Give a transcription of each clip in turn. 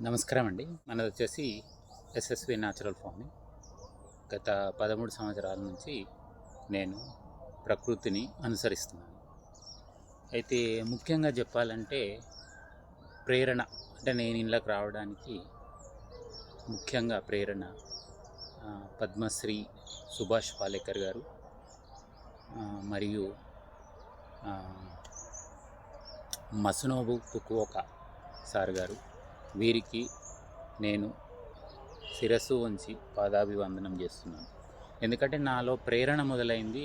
నమస్కారం అండి. మనది వచ్చేసి ఎస్ఎస్వి న్యాచురల్ ఫార్మింగ్. గత 13 సంవత్సరాల నుంచి నేను ప్రకృతిని అనుసరిస్తున్నాను. అయితే ముఖ్యంగా చెప్పాలంటే ప్రేరణ అంటే నేను ఇళ్ళకి రావడానికి ముఖ్యంగా ప్రేరణ పద్మశ్రీ సుభాష్ పాలేకర్ గారు మరియు ఆ, మసునోబు తుకువోక సార్ గారు. వీరికి నేను శిరస్సు వంచి పాదాభివందనం చేస్తున్నాను. ఎందుకంటే నాలో ప్రేరణ మొదలైంది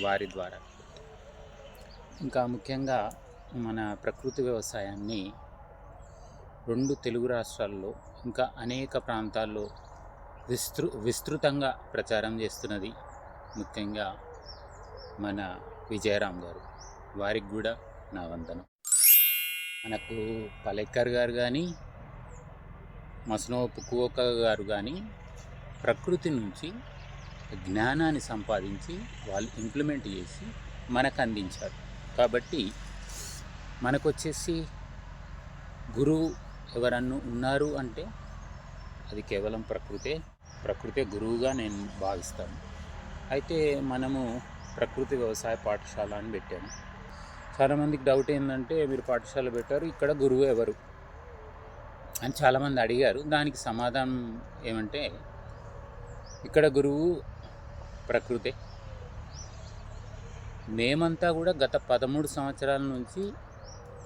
వారి ద్వారా. ఇంకా ముఖ్యంగా మన ప్రకృతి వ్యవసాయాన్ని 2 తెలుగు రాష్ట్రాల్లో ఇంకా అనేక ప్రాంతాల్లో విస్తృతంగా ప్రచారం చేస్తున్నది ముఖ్యంగా మన విజయరామ్ గారు. వారికి కూడా నా వందనం. మనకు పాలేకర్ గారు కానీ మసునో పుకువోక గారు కానీ ప్రకృతి నుంచి జ్ఞానాన్ని సంపాదించి వాళ్ళు ఇంప్లిమెంట్ చేసి మనకు అందించారు. కాబట్టి మనకు వచ్చేసి గురువు ఎవరన్నా ఉన్నారు అంటే అది కేవలం ప్రకృతే గురువుగా నేను భావిస్తాను. అయితే మనము ప్రకృతి వ్యవసాయ పాఠశాల అని పెట్టాము. చాలామందికి డౌట్ ఏంటంటే మీరు పాఠశాల పెట్టారు, ఇక్కడ గురువు ఎవరు అని చాలామంది అడిగారు. దానికి సమాధానం ఏమంటే ఇక్కడ గురువు ప్రకృతే. మేమంతా కూడా గత 13 సంవత్సరాల నుంచి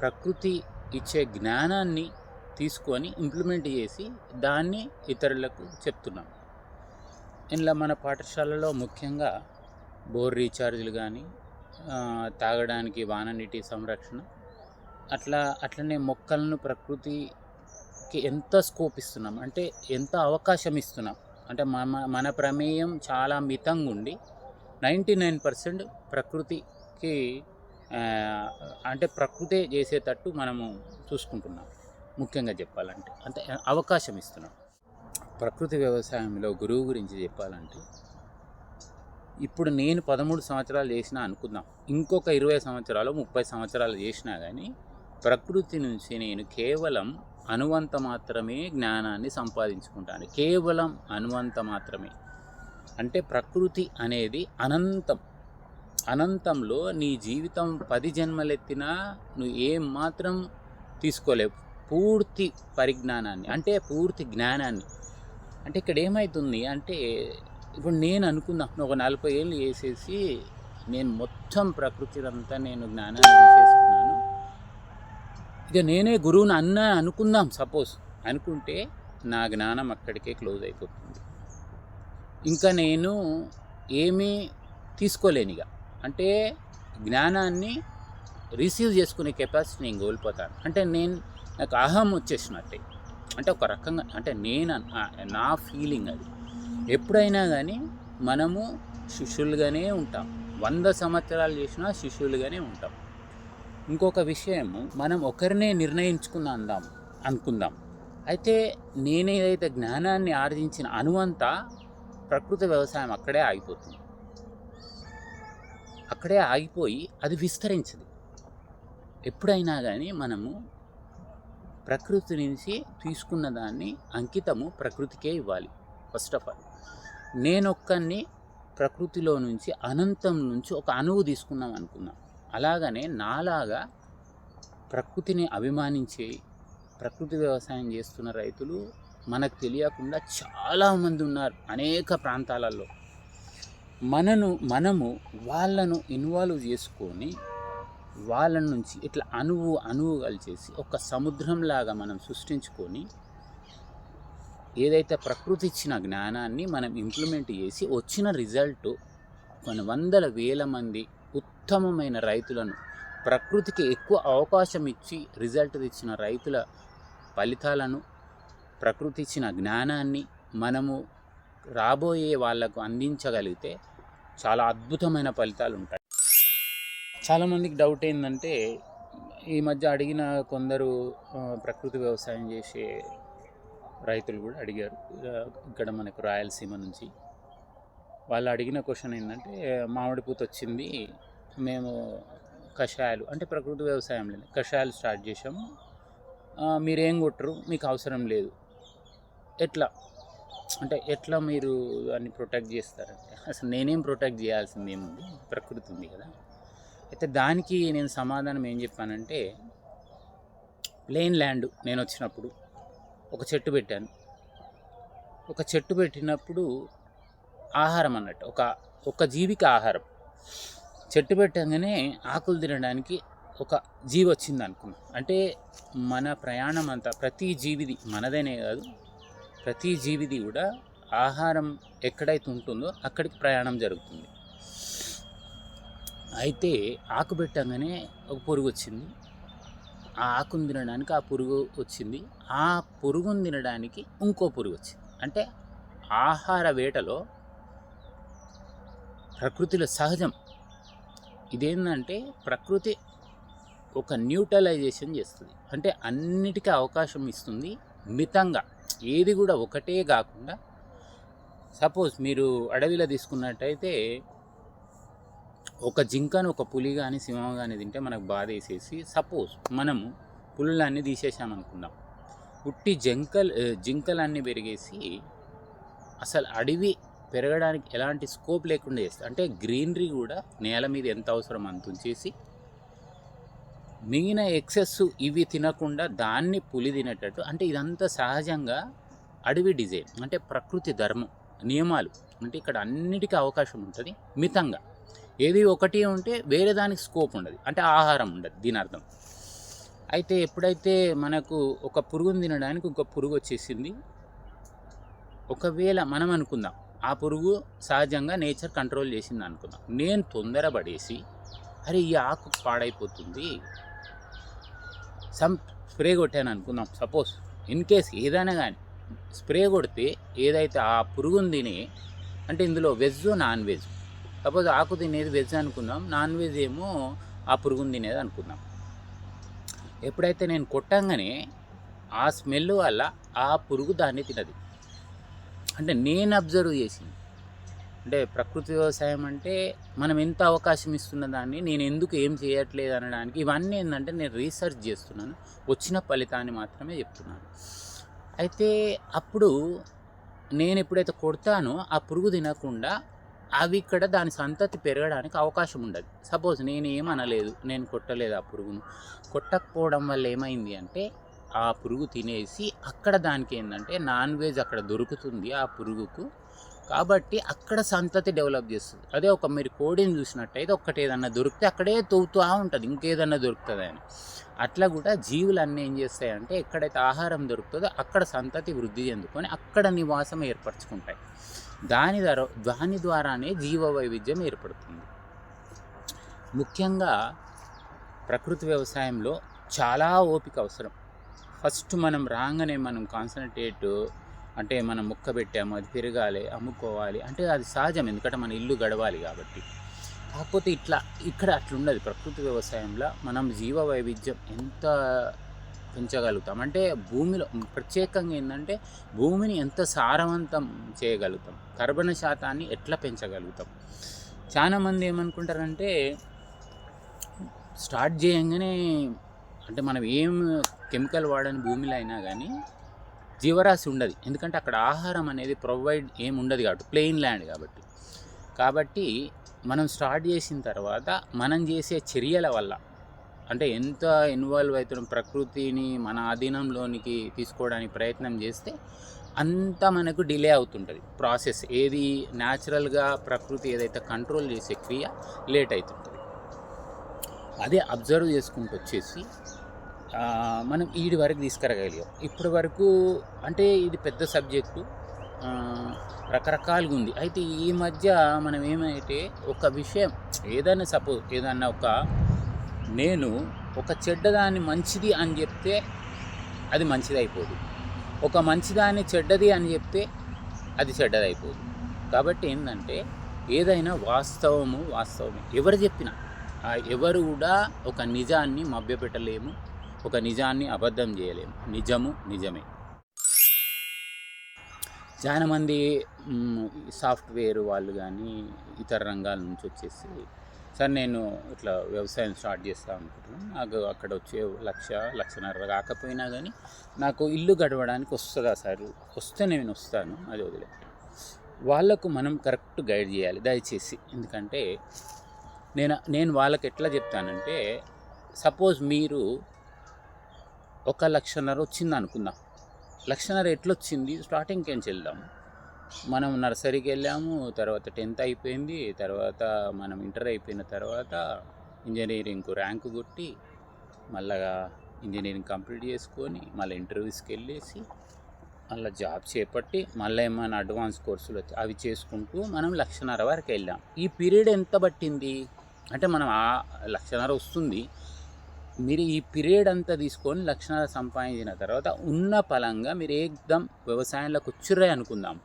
ప్రకృతి ఇచ్చే జ్ఞానాన్ని తీసుకొని ఇంప్లిమెంట్ చేసి దాన్ని ఇతరులకు చెప్తున్నాం. ఇలా మన పాఠశాలలో ముఖ్యంగా బోర్ రీఛార్జ్లు కానీ తాగడానికి వాననీటి సంరక్షణ అట్లనే మొక్కలను ప్రకృతికి ఎంత స్కోప్ ఇస్తున్నాం అంటే ఎంత అవకాశం ఇస్తున్నాం అంటే మన ప్రమేయం చాలా మితంగా ఉండి 99% ప్రకృతికి అంటే ప్రకృతే చేసేటట్టు మనము చూసుకుంటున్నాం. ముఖ్యంగా చెప్పాలంటే అంటే అవకాశం ఇస్తున్నాం. ప్రకృతి వ్యవసాయంలో గురువు గురించి చెప్పాలంటే ఇప్పుడు నేను 13 సంవత్సరాలు చేసినా అనుకుందాం, ఇంకొక 20 సంవత్సరాలు 30 సంవత్సరాలు చేసినా కానీ ప్రకృతి నుంచి నేను కేవలం అనువంత మాత్రమే జ్ఞానాన్ని సంపాదించుకుంటాను. కేవలం అనువంత మాత్రమే. అంటే ప్రకృతి అనేది అనంతంలో నీ జీవితం 10 జన్మలెత్తినా నువ్వు ఏం మాత్రం తీసుకోలేవు పూర్తి పరిజ్ఞానాన్ని, అంటే పూర్తి జ్ఞానాన్ని. అంటే ఇక్కడ ఏమవుతుంది అంటే ఇప్పుడు నేను అనుకుందాం ఒక 40 ఏళ్ళు వేసేసి నేను మొత్తం ప్రకృతి అంతా నేను జ్ఞానాన్ని తీసేసుకున్నాను, ఇక నేనే గురువుని అనుకుందాం. సపోజ్ అనుకుంటే నా జ్ఞానం అక్కడికే క్లోజ్ అయిపోతుంది. ఇంకా నేను ఏమీ తీసుకోలేనిగా, అంటే జ్ఞానాన్ని రిసీవ్ చేసుకునే కెపాసిటీ నేను కోల్పోతాను. అంటే నాకు అహం వచ్చేసినట్టే. అంటే ఒక రకంగా అంటే నా ఫీలింగ్ అది. ఎప్పుడైనా కానీ మనము శిష్యులుగానే ఉంటాం. 100 సంవత్సరాలు చేసినా శిష్యులుగానే ఉంటాం. ఇంకొక విషయము, మనం ఒకరినే అనుకుందాం. అయితే నేనేదైతే జ్ఞానాన్ని ఆర్జించిన అనువంతా ప్రకృతి వ్యవసాయం అక్కడే ఆగిపోయి అది విస్తరించదు. ఎప్పుడైనా కానీ మనము ప్రకృతి నుంచి తీసుకున్న దాన్ని అంకితము ప్రకృతికే ఇవ్వాలి. ఫస్ట్ ఆఫ్ ఆల్ నేనొక్కడిని ప్రకృతిలో నుంచి అనంతం నుంచి ఒక అణువు తీసుకున్నాం అనుకున్నాం. అలాగనే నాలాగా ప్రకృతిని అభిమానించే ప్రకృతి వ్యవసాయం చేస్తున్న రైతులు మనకు తెలియకుండా చాలామంది ఉన్నారు అనేక ప్రాంతాలలో. మనము వాళ్ళను ఇన్వాల్వ్ చేసుకొని వాళ్ళ నుంచి ఇట్లా అణువు కలిసేసి ఒక సముద్రంలాగా మనం సృష్టించుకొని ఏదైతే ప్రకృతి ఇచ్చిన జ్ఞానాన్ని మనం ఇంప్లిమెంట్ చేసి వచ్చిన రిజల్ట్ కొన్ని వందల వేల మంది ఉత్తమమైన రైతులను, ప్రకృతికి ఎక్కువ అవకాశం ఇచ్చి రిజల్ట్ ఇచ్చిన రైతుల ఫలితాలను, ప్రకృతి ఇచ్చిన జ్ఞానాన్ని మనము రాబోయే వాళ్లకు అందించగలిగితే చాలా అద్భుతమైన ఫలితాలు ఉంటాయి. చాలామందికి డౌట్ ఏంటంటే ఈ మధ్య అడిగిన కొందరు ప్రకృతి వ్యవసాయం చేసే రైతులు కూడా అడిగారు ఇక్కడ మనకు రాయలసీమ నుంచి. వాళ్ళు అడిగిన క్వశ్చన్ ఏంటంటే మామిడి పూత వచ్చింది, మేము కషాయాలు అంటే ప్రకృతి వ్యవసాయంలో కషాయాలు స్టార్ట్ చేసాము, మీరేం కొట్టరు, మీకు అవసరం లేదు. ఎట్లా అంటే ఎట్లా మీరు దాన్ని ప్రొటెక్ట్ చేస్తారంటే, అసలు నేనేం ప్రొటెక్ట్ చేయాల్సింది ఏముంది, ప్రకృతి ఉంది కదా. అయితే దానికి నేను సమాధానం ఏం చెప్పానంటే, ప్లెయిన్ ల్యాండ్ నేను వచ్చినప్పుడు ఒక చెట్టు పెట్టాను. ఒక చెట్టు పెట్టినప్పుడు ఆహారం అన్నట్టు, ఒక జీవికి ఆహారం. చెట్టు పెట్టగానే ఆకులు తినడానికి ఒక జీవి వచ్చింది అనుకున్నాం. అంటే మన ప్రయాణం అంతా ప్రతి జీవిది, మనదనే కాదు, ప్రతి జీవిది కూడా ఆహారం ఎక్కడైతే ఉంటుందో అక్కడికి ప్రయాణం జరుగుతుంది. అయితే ఆకు పెట్టగానే ఒక పురుగు వచ్చింది. ఆ ఆకును తినడానికి ఆ పురుగు వచ్చింది. ఆ పురుగును తినడానికి ఇంకో పురుగు వచ్చింది. అంటే ఆహార వేటలో ప్రకృతిలో సహజం ఇదేంటంటే, ప్రకృతి ఒక న్యూట్రలైజేషన్ చేస్తుంది. అంటే అన్నిటికీ అవకాశం ఇస్తుంది మితంగా, ఏది కూడా ఒకటే కాకుండా. సపోజ్ మీరు అడవిలో తీసుకున్నట్టయితే ఒక జింకను ఒక పులి కానీ సింహం కానీ తింటే మనకు బాధ వేసేసి, సపోజ్ మనము పులులన్నీ తీసేసామనుకుందాం, పుట్టి జింకలన్నీ పెరిగేసి అసలు అడవి పెరగడానికి ఎలాంటి స్కోప్ లేకుండా చేస్తుంది. అంటే గ్రీనరీ కూడా నేల మీద ఎంత అవసరం అంత ఉంచేసి, మిగిలిన ఎక్సెస్ ఇవి తినకుండా దాన్ని పులి తినేటట్టు. అంటే ఇదంతా సహజంగా అడవి డిజైన్, అంటే ప్రకృతి ధర్మం, నియమాలు. అంటే ఇక్కడ అన్నిటికీ అవకాశం ఉంటుంది మితంగా. ఏది ఒకటి ఉంటే వేరే దానికి స్కోప్ ఉండదు, అంటే ఆహారం ఉండదు దీని అర్థం. అయితే ఎప్పుడైతే మనకు ఒక పురుగును తినడానికి ఒక పురుగు వచ్చేసింది, ఒకవేళ మనం అనుకుందాం ఆ పురుగు సహజంగా నేచర్ కంట్రోల్ చేసింది అనుకుందాం. నేను తొందరపడేసి అరే ఈ ఆకు పాడైపోతుంది స్ప్రే కొట్టాను అనుకుందాం. సపోజ్ ఇన్ కేస్ ఏదైనా కానీ స్ప్రే కొడితే ఏదైతే ఆ పురుగుని తినే, అంటే ఇందులో వెజ్ నాన్ వెజ్, సపోజ్ ఆకు తినేది వెజ్ అనుకుందాం, నాన్ వెజ్ ఏమో ఆ పురుగుని తినేది అనుకుందాం. ఎప్పుడైతే నేను కొట్టంగానే ఆ స్మెల్ వల్ల ఆ పురుగు దాన్ని తినది. అంటే నేను అబ్జర్వ్ చేసింది. అంటే ప్రకృతి వ్యవసాయం అంటే మనం ఎంత అవకాశం ఇస్తున్న దాన్ని నేను ఎందుకు ఏం చేయట్లేదు అనడానికి ఇవన్నీ ఏంటంటే నేను రీసెర్చ్ చేస్తున్నాను, వచ్చిన ఫలితాన్ని మాత్రమే చెప్తున్నాను. అయితే అప్పుడు నేను ఎప్పుడైతే కొడతానో ఆ పురుగు తినకుండా అవి ఇక్కడ దాని సంతతి పెరగడానికి అవకాశం ఉండదు. సపోజ్ నేను ఏమనలేదు, నేను కొట్టలేదు ఆ పురుగును. కొట్టకపోవడం వల్ల ఏమైంది అంటే ఆ పురుగు తినేసి అక్కడ దానికి ఏంటంటే నాన్ వెజ్ అక్కడ దొరుకుతుంది ఆ పురుగుకు, కాబట్టి అక్కడ సంతతి డెవలప్ చేస్తుంది. అదే ఒక మీరు కోడిని చూసినట్టయితే ఒక్కటి ఏదన్నా దొరికితే అక్కడే తవ్వుతూ ఉంటుంది, ఇంకేదన్నా దొరుకుతుంది అని. అట్లా కూడా జీవులన్నీ ఏం చేస్తాయంటే ఎక్కడైతే ఆహారం దొరుకుతుందో అక్కడ సంతతి వృద్ధి చెందుకొని అక్కడ నివాసం ఏర్పరచుకుంటాయి. దాని ద్వారానే జీవ వైవిధ్యం ఏర్పడుతుంది. ముఖ్యంగా ప్రకృతి వ్యవసాయంలో చాలా ఓపిక అవసరం. ఫస్ట్ మనం రాగానే మనం కాన్సన్ట్రేట్, అంటే మనం మొక్క పెట్టాము అది పెరగాలి, అమ్ముకోవాలి, అంటే అది సహజం, ఎందుకంటే మన ఇల్లు గడవాలి కాబట్టి. కాకపోతే ఇక్కడ అట్లుండదు. ప్రకృతి వ్యవసాయంలో మనం జీవ వైవిధ్యం ఎంత పెంచగలుగుతాం అంటే భూమిలో ప్రత్యేకంగా ఏంటంటే భూమిని ఎంత సారవంతం చేయగలుగుతాం, కర్బన శాతాన్ని ఎట్లా పెంచగలుగుతాం. చాలామంది ఏమనుకుంటారంటే స్టార్ట్ చేయంగానే, అంటే మనం ఏం కెమికల్ వాడని భూమిలో అయినా కానీ జీవరాశి ఉండదు, ఎందుకంటే అక్కడ ఆహారం అనేది ప్రొవైడ్ ఏమి ఉండదు కాబట్టి, ప్లెయిన్ ల్యాండ్ కాబట్టి మనం స్టార్ట్ చేసిన తర్వాత మనం చేసే చర్యల వల్ల, అంటే ఎంత ఇన్వాల్వ్ అవుతున్నాం ప్రకృతిని మన ఆధీనంలోనికి తీసుకోవడానికి ప్రయత్నం చేస్తే అంత మనకు డిలే అవుతుంటుంది ప్రాసెస్. ఏది న్యాచురల్గా ప్రకృతి ఏదైతే కంట్రోల్ చేసే క్రియ లేట్ అవుతుంటుంది. అదే అబ్జర్వ్ చేసుకుంటూ వచ్చేసి మనం వీడి వరకు తీసుకురాగలిగాం. ఇప్పటి వరకు అంటే ఇది పెద్ద సబ్జెక్టు, రకరకాలుగా ఉంది. అయితే ఈ మధ్య మనం ఏమైతే ఒక విషయం ఏదైనా సపోజ్ ఏదన్నా నేను ఒక చెడ్డదాన్ని మంచిది అని చెప్తే అది మంచిది అయిపోదు, ఒక మంచిదాన్ని చెడ్డది అని చెప్తే అది చెడ్డది అయిపోదు. కాబట్టి ఏంటంటే ఏదైనా వాస్తవమే. ఎవరు చెప్పినా ఎవరు కూడా ఒక నిజాన్ని మభ్యపెట్టలేము, ఒక నిజాన్ని అబద్ధం చేయలేము. నిజమే. చాలామంది సాఫ్ట్వేర్ వాళ్ళు కానీ ఇతర రంగాల నుంచి వచ్చేసి సార్ నేను ఇట్లా వ్యవసాయం స్టార్ట్ చేస్తా అనుకుంటున్నాను, నాకు అక్కడ వచ్చే 1,00,000-1,50,000 కాకపోయినా కానీ నాకు ఇల్లు గడవడానికి వస్తుందా సార్? వస్తే నేను వస్తాను, అది వదిలే. వాళ్ళకు మనం కరెక్ట్ గైడ్ చేయాలి దయచేసి. ఎందుకంటే నేను వాళ్ళకి ఎట్లా చెప్తానంటే, సపోజ్ మీరు 1,50,000 వచ్చింది అనుకుందాం. 1,50,000 ఎట్లొచ్చింది? స్టార్టింగ్కి నుంచి వెళ్దాం. మనం నర్సరీకి వెళ్ళాము, తర్వాత 10th అయిపోయింది, తర్వాత మనం ఇంటర్ అయిపోయిన తర్వాత ఇంజనీరింగ్కు ర్యాంకు కొట్టి మళ్ళా ఇంజనీరింగ్ కంప్లీట్ చేసుకొని మళ్ళీ ఇంటర్వ్యూస్కి వెళ్ళేసి మళ్ళీ జాబ్ చేపట్టి మళ్ళీ ఏమైనా అడ్వాన్స్ కోర్సులు అవి చేసుకుంటూ మనం 1,50,000 వరకు వెళ్ళాం. ఈ పీరియడ్ ఎంత పట్టింది అంటే, మనం ఆ 1,50,000 వస్తుంది, మీరు ఈ పీరియడ్ అంతా తీసుకొని 1,50,000 సంపాదించిన తర్వాత ఉన్న పలంగా మీరు ఏకదం వ్యవసాయంలోకి వచ్చిర్రే అనుకుందాం.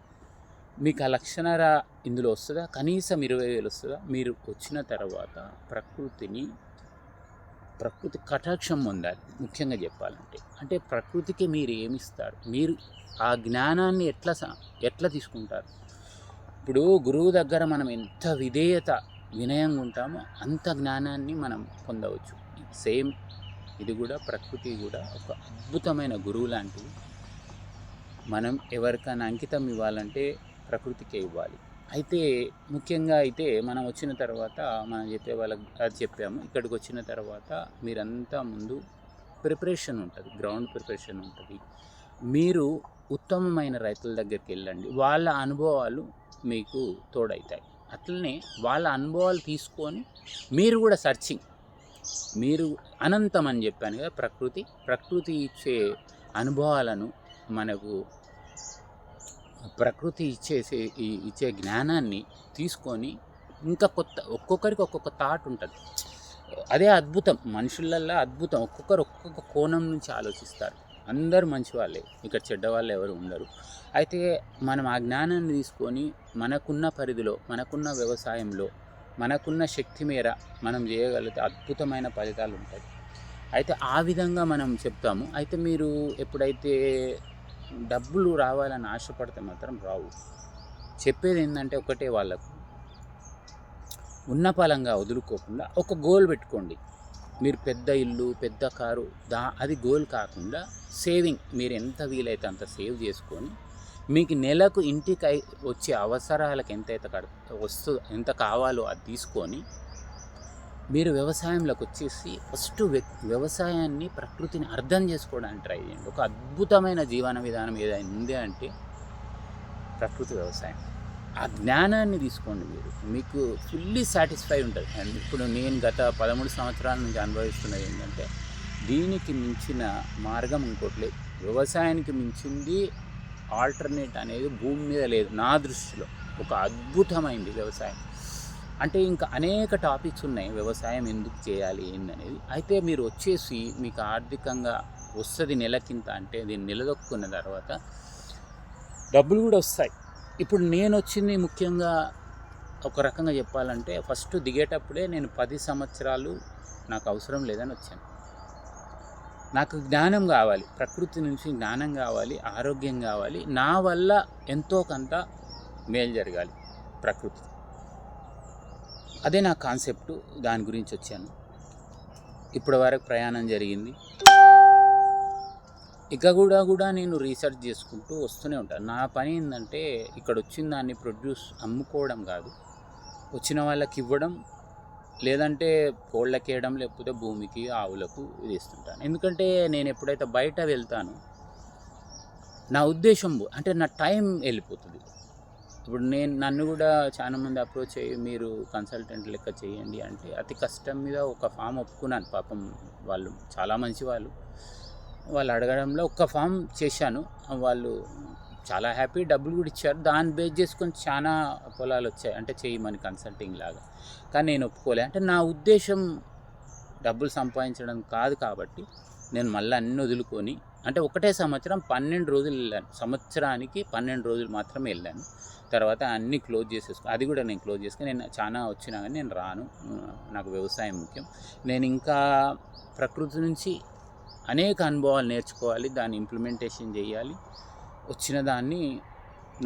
మీకు ఆ 1,50,000 ఇందులో వస్తుందా? కనీసం 20,000 వస్తుందా? మీరు వచ్చిన తర్వాత ప్రకృతి కటాక్షం పొందాలి. ముఖ్యంగా చెప్పాలంటే, అంటే ప్రకృతికి మీరు ఏమిస్తారు? మీరు ఆ జ్ఞానాన్ని ఎట్లా తీసుకుంటారు? ఇప్పుడు గురువు దగ్గర మనం ఎంత వినయంగా ఉంటామో అంత జ్ఞానాన్ని మనం పొందవచ్చు. సేమ్ ఇది కూడా, ప్రకృతి కూడా ఒక అద్భుతమైన గురువు లాంటిది. మనం ఎవరికైనా అంకితం ఇవ్వాలంటే ప్రకృతికే ఇవ్వాలి. అయితే ముఖ్యంగా మనం వచ్చిన తర్వాత మనం చెప్పే వాళ్ళకి అది చెప్పాము. ఇక్కడికి వచ్చిన తర్వాత మీరంతా ముందు ప్రిపరేషన్ ఉంటుంది, గ్రౌండ్ ప్రిపరేషన్ ఉంటుంది. మీరు ఉత్తమమైన రైతుల దగ్గరికి వెళ్ళండి, వాళ్ళ అనుభవాలు మీకు తోడవుతాయి. అట్లనే వాళ్ళ అనుభవాలు తీసుకొని మీరు కూడా సర్చింగ్, మీరు అనంతం అని చెప్పాను కదా, ప్రకృతి ఇచ్చే అనుభవాలను, మనకు ప్రకృతి ఇచ్చే జ్ఞానాన్ని తీసుకొని ఇంకా ఒక్కొక్కరికి ఒక్కొక్క థాట్ ఉంటుంది. అదే అద్భుతం, మనుషులల్లో అద్భుతం. ఒక్కొక్కరు ఒక్కొక్క కోణం నుంచి ఆలోచిస్తారు. అందరూ మంచి వాళ్ళే, ఇక్కడ చెడ్డవాళ్ళు ఎవరు ఉండరు. అయితే మనం ఆ జ్ఞానాన్ని తీసుకొని మనకున్న పరిధిలో, మనకున్న వ్యవసాయంలో, మనకున్న శక్తి మేర మనం చేయగలిగితే అద్భుతమైన ఫలితాలు ఉంటాయి. అయితే ఆ విధంగా మనం చెప్తాము. అయితే మీరు ఎప్పుడైతే డబ్బులు రావాలని ఆశపడితే మాత్రం రావు. చెప్పేది ఏంటంటే ఒకటే, వాళ్ళకు ఉన్న పలంగా వదులుకోకుండా ఒక గోల్ పెట్టుకోండి. మీరు పెద్ద ఇల్లు, పెద్ద కారు, అది గోల్ కాకుండా సేవింగ్, మీరు ఎంత వీలైతే అంత సేవ్ చేసుకొని మీకు నెలకు ఇంటికి వచ్చే అవసరాలకు ఎంత కావాలో అది తీసుకొని మీరు వ్యవసాయంలోకి వచ్చేసి ఫస్ట్ వ్యవసాయాన్ని, ప్రకృతిని అర్థం చేసుకోవడానికి ట్రై చేయండి. ఒక అద్భుతమైన జీవన విధానం ఏదైనా ఉంది అంటే ప్రకృతి వ్యవసాయం. ఆ జ్ఞానాన్ని తీసుకోండి, మీకు ఫుల్లీ సాటిస్ఫై ఉంటుంది. అండ్ ఇప్పుడు నేను గత 13 సంవత్సరాల నుంచి అనుభవిస్తున్నది ఏంటంటే, దీనికి మించిన మార్గం ఇంకోటి లేదు. వ్యవసాయానికి మించింది ఆల్టర్నేట్ అనేది భూమి మీద లేదు నా దృష్టిలో. ఒక అద్భుతమైంది వ్యవసాయం. అంటే ఇంకా అనేక టాపిక్స్ ఉన్నాయి, వ్యవసాయం ఎందుకు చేయాలి ఏందనేది. అయితే మీరు వచ్చేసి మీకు ఆర్థికంగా వస్తుంది నెలకింత అంటే, దీన్ని నిలదొక్కున్న తర్వాత డబ్బులు కూడా వస్తాయి. ఇప్పుడు నేను వచ్చింది ముఖ్యంగా ఒక రకంగా చెప్పాలంటే, ఫస్ట్ దిగేటప్పుడే నేను 10 సంవత్సరాలు నాకు అవసరం లేదని వచ్చాను. నాకు జ్ఞానం కావాలి, ప్రకృతి నుంచి జ్ఞానం కావాలి, ఆరోగ్యం కావాలి, నా వల్ల ఎంతో కొంత మేలు జరగాలి ప్రకృతి. అదే నా కాన్సెప్టు, దాని గురించి వచ్చాను. ఇప్పటి వరకు ప్రయాణం జరిగింది. ఇక కూడా నేను రీసెర్చ్ చేసుకుంటూ వస్తూనే ఉంటాను. నా పని ఏంటంటే, ఇక్కడ వచ్చిన దాన్ని అమ్ముకోవడం కాదు, వచ్చిన వాళ్ళకి ఇవ్వడం, లేదంటే కోళ్ళకి వేయడం, లేకపోతే భూమికి, ఆవులకు ఇది ఇస్తుంటాను. ఎందుకంటే నేను ఎప్పుడైతే బయట వెళ్తానో నా ఉద్దేశం అంటే నా టైం వెళ్ళిపోతుంది. ఇప్పుడు నన్ను కూడా చాలామంది అప్రోచ్ అయ్యి మీరు కన్సల్టెంట్ లెక్క చేయండి అంటే, అతి కష్టం మీద ఒక ఫామ్ ఒప్పుకున్నాను. పాపం వాళ్ళు చాలా మంచి వాళ్ళు అడగడంలో ఒక్క ఫామ్ చేశాను. వాళ్ళు చాలా హ్యాపీ, డబ్బులు కూడా ఇచ్చారు. దాన్ని బేస్ చేసుకొని చాలా పొలాలు వచ్చాయి, అంటే చేయమని కన్సల్టింగ్ లాగా. కానీ నేను ఒప్పుకోలే. అంటే నా ఉద్దేశం డబ్బులు సంపాదించడం కాదు కాబట్టి నేను మళ్ళీ అన్నీ వదులుకొని, అంటే ఒకటే సంవత్సరం 12 రోజులు వెళ్ళాను. సంవత్సరానికి 12 రోజులు మాత్రమే వెళ్ళాను. తర్వాత అన్నీ క్లోజ్ చేసేసుకుని, అది కూడా నేను క్లోజ్ చేసుకుని, నేను చాలా వచ్చినా కానీ నేను రాను, నాకు వ్యవసాయం ముఖ్యం. నేను ఇంకా ప్రకృతి నుంచి అనేక అనుభవాలు నేర్చుకోవాలి, దాన్ని ఇంప్లిమెంటేషన్ చేయాలి, వచ్చిన దాన్ని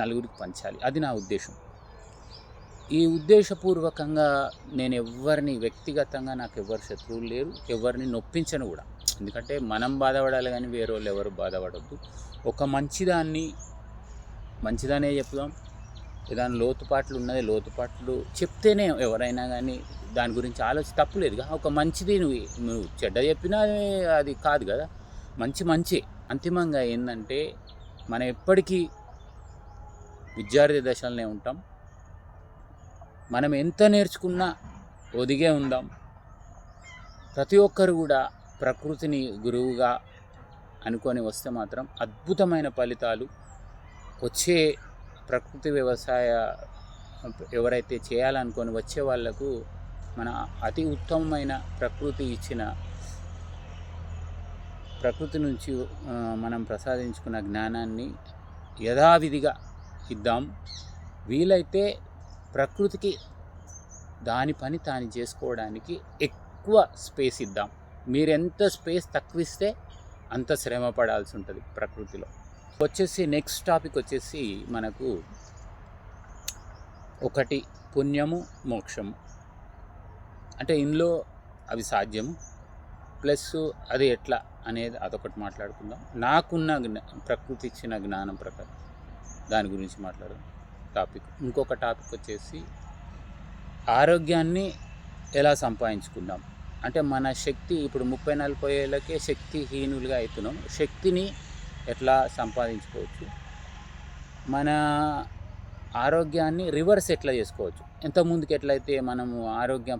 నలుగురికి పంచాలి. అది నా ఉద్దేశం. ఈ ఉద్దేశపూర్వకంగా నేను ఎవరిని వ్యక్తిగతంగా నాకు ఎవరు శత్రువులు లేరు, ఎవరిని నొప్పించను కూడా. ఎందుకంటే మనం బాధపడాలి కానీ వేరే వాళ్ళు ఎవరు బాధపడద్దు. ఒక మంచిదనే చెప్దాం. ఏదైనా లోతుపాట్లు ఉన్నది, లోతుపాట్లు చెప్తేనే ఎవరైనా కానీ దాని గురించి తప్పులేదుగా. ఒక మంచిది నువ్వు చెడ్డ చెప్పినా అది కాదు కదా. మంచి అంతిమంగా ఏంటంటే మనం ఎప్పటికీ విద్యార్థి దశలోనే ఉంటాం. మనం ఎంత నేర్చుకున్నా ఒదిగే ఉందాం. ప్రతి ఒక్కరు కూడా ప్రకృతిని గురువుగా అనుకొని వస్తే మాత్రం అద్భుతమైన ఫలితాలు వచ్చే ప్రకృతి వ్యవసాయ ఎవరైతే చేయాలనుకొని వచ్చే వాళ్లకు మన అతి ఉత్తమమైన ప్రకృతి నుంచి మనం ప్రసాదించుకున్న జ్ఞానాన్ని యథావిధిగా ఇద్దాం. వీలైతే ప్రకృతికి దాని పని తాను చేసుకోవడానికి ఎక్కువ స్పేస్ ఇద్దాం. మీరు ఎంత స్పేస్ తక్కువ ఇస్తే అంత శ్రమ పడాల్సి ఉంటుంది ప్రకృతిలో. నెక్స్ట్ టాపిక్ వచ్చేసి మనకు ఒకటి పుణ్యము, మోక్షము. అంటే ఇందులో అవి సాధ్యము, ప్లస్ అది ఎట్లా అనేది అదొకటి మాట్లాడుకుందాం. నాకున్న ప్రకృతి ఇచ్చిన జ్ఞానం ప్రకారం దాని గురించి మాట్లాడదాం టాపిక్. ఇంకొక టాపిక్ వచ్చేసి ఆరోగ్యాన్ని ఎలా సంపాదించుకుందాం. అంటే మన శక్తి ఇప్పుడు 30-40 ఏళ్ళకే శక్తిహీనులుగా అవుతున్నాం. శక్తిని ఎట్లా సంపాదించుకోవచ్చు, మన ఆరోగ్యాన్ని రివర్స్ ఎట్లా చేసుకోవచ్చు. ఇంతకుముందుకు ఎట్లయితే మనము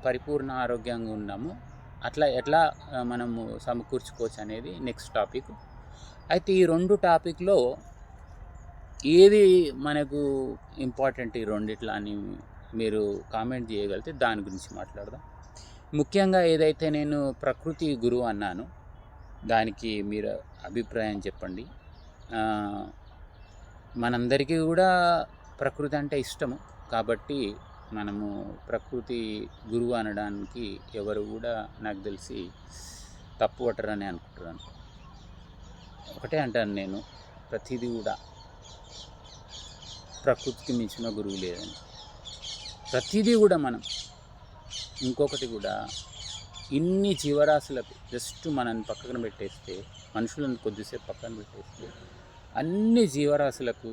పరిపూర్ణ ఆరోగ్యంగా ఉన్నామో అట్లా ఎట్లా మనము సమకూర్చుకోవచ్చు అనేది నెక్స్ట్ టాపిక్. అయితే ఈ 2 టాపిక్లో ఏది మనకు ఇంపార్టెంట్ ఈ రెండిట్లా అని మీరు కామెంట్ చేయగలిగితే దాని గురించి మాట్లాడదాం. ముఖ్యంగా ఏదైతే నేను ప్రకృతి గురువు అన్నాను దానికి మీరు అభిప్రాయం చెప్పండి. మనందరికీ కూడా ప్రకృతి అంటే ఇష్టము కాబట్టి మనము ప్రకృతి గురువు అనడానికి ఎవరు కూడా నాకు తెలిసి తప్పు పట్టరని అనుకుంటున్నాను. ఒకటే అంటాను నేను, ప్రతిదీ కూడా ప్రకృతికి మించిన గురువు లేదని. ప్రతిదీ కూడా మనం ఇంకొకటి కూడా ఇన్ని జీవరాశులకు జస్ట్ మనల్ని పక్కన పెట్టేస్తే, మనుషులను కొద్దిసేపు పక్కన పెట్టేస్తే అన్ని జీవరాశులకు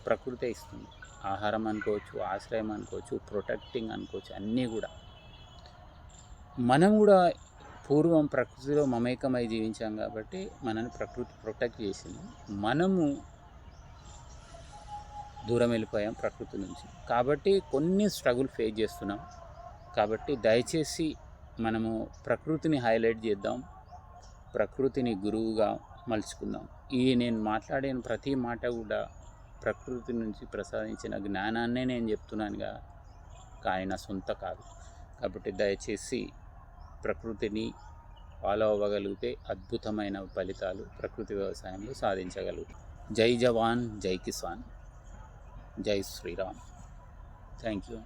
ప్రకృతే ఇస్తుంది. ఆహారం అనుకోవచ్చు, ఆశ్రయం అనుకోవచ్చు, ప్రొటెక్టింగ్ అనుకోవచ్చు, అన్నీ కూడా. మనం కూడా పూర్వం ప్రకృతిలో మమేకమై జీవించాం కాబట్టి మనల్ని ప్రకృతి ప్రొటెక్ట్ చేసింది. మనము దూరం వెళ్ళిపోయాం ప్రకృతి నుంచి కాబట్టి కొన్ని స్ట్రగుల్ ఫేస్ చేస్తున్నాం. కాబట్టి దయచేసి మనము ప్రకృతిని హైలైట్ చేద్దాం, ప్రకృతిని గురువుగా మలుచుకుందాం. నేను మాట్లాడిన ప్రతి మాట కూడా ప్రకృతి నుంచి ప్రసాదించిన జ్ఞానాన్నే నేను చెప్తున్నానుగా, కానీ నా సొంత కాదు. కాబట్టి దయచేసి ప్రకృతిని ఫాలో అవ్వగలిగితే అద్భుతమైన ఫలితాలు ప్రకృతి వ్యవసాయంలో సాధించగలుగుతాం. జై జవాన్, జై కిసాన్, జై శ్రీరామ్. Thank you.